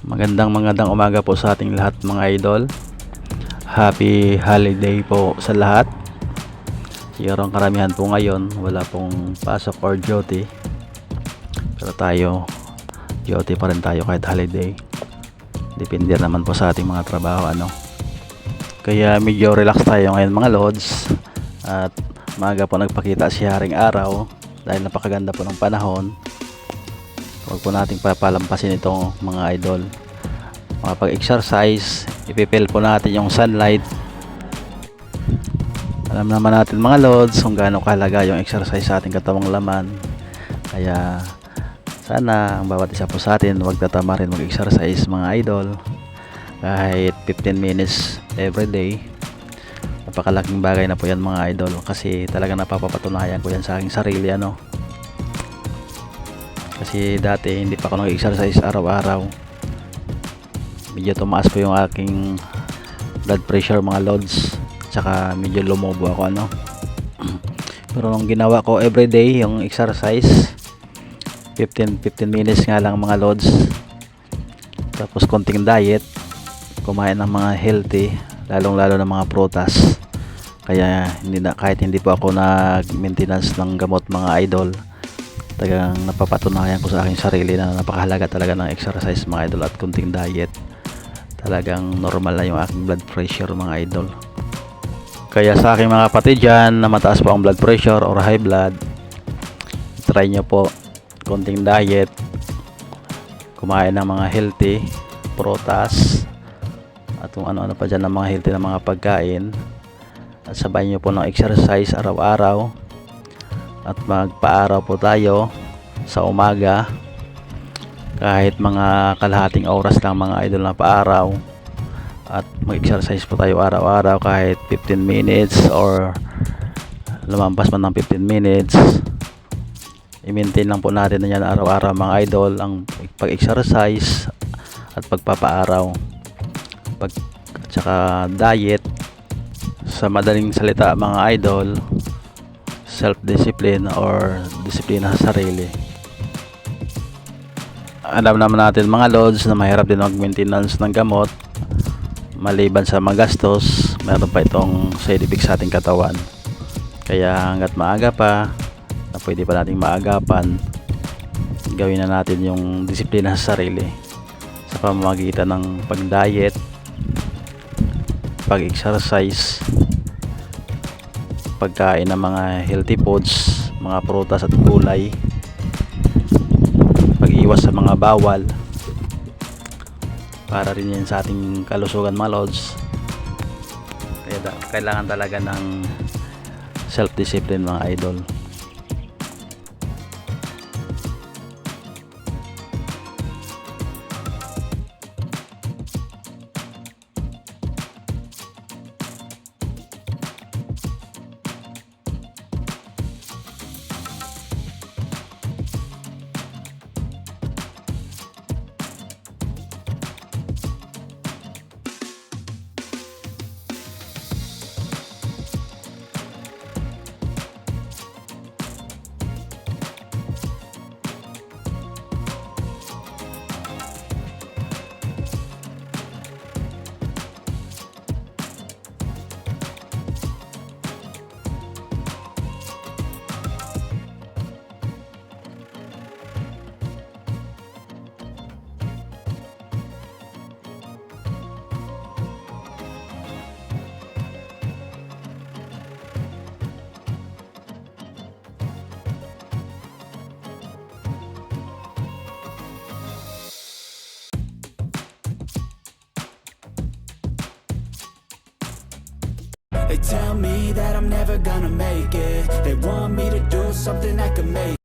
Magandang umaga po sa ating lahat mga idol. Happy holiday po sa lahat. Siguro ang karamihan po ngayon wala pong pasok or duty. Pero tayo, duty pa rin tayo kahit holiday. Depende naman po sa ating mga trabaho Kaya medyo relax tayo ngayon mga lods. At maaga po nagpakita si Haring Araw dahil napakaganda po ng panahon. Huwag po nating papalampasin itong mga idol. Makapag-exercise, ipipil po natin yung sunlight. Alam naman natin mga lods kung gaano kahalaga yung exercise sa ating katawang laman. Kaya sana ang bawat isa po sa atin huwag tatama rin mag-exercise mga idol. Kahit 15 minutes every day. Napakalaking bagay na po yan mga idol. Kasi talagang napapatunayan ko yan sa aking sarili Kasi dati hindi pa ako nag-exercise araw-araw. Medyo tumaas po yung aking blood pressure mga lods. Tsaka medyo lumobo ako Pero nung ginawa ko everyday yung exercise 15 minutes nga lang mga lods. Tapos konting diet. Kumain ng mga healthy, lalong lalo ng mga prutas. Kaya kahit hindi po ako nag-maintenance ng gamot mga idol, talagang napapatunayan ko sa aking sarili na napakahalaga talaga ng exercise mga idol at kunting diet. Talagang normal na yung aking blood pressure mga idol. Kaya sa aking mga kapatid dyan na mataas po ang blood pressure or high blood, try nyo po kunting diet, kumain ng mga healthy prutas at kung ano-ano pa dyan ng mga healthy na mga pagkain, at sabay nyo po ng exercise araw-araw. At magpa-araw po tayo sa umaga, kahit mga kalahating oras lang mga idol na paaraw. At mag-exercise po tayo araw-araw kahit 15 minutes or lumampas man ng 15 minutes. I-maintain lang po natin na yan araw-araw mga idol, ang pag-exercise at pagpapaaraw at saka diet. Sa madaling salita mga idol, self-discipline or disiplina sa sarili. Alam naman natin mga lods na mahirap din mag-maintenance ng gamot. Maliban sa magastos, meron pa itong side effects sa ating katawan. Kaya hanggat maaga pa na pwede pa nating maagapan, gawin na natin yung disiplina sa sarili sa pamamagitan ng pag-diet, pag-exercise, pagkain ng mga healthy foods, mga prutas at gulay, pag-iwas sa mga bawal, para rin yan sa ating kalusugan mga lods. Kaya kailangan talaga ng self-discipline mga idol. They tell me that I'm never gonna make it. They want me to do something that could make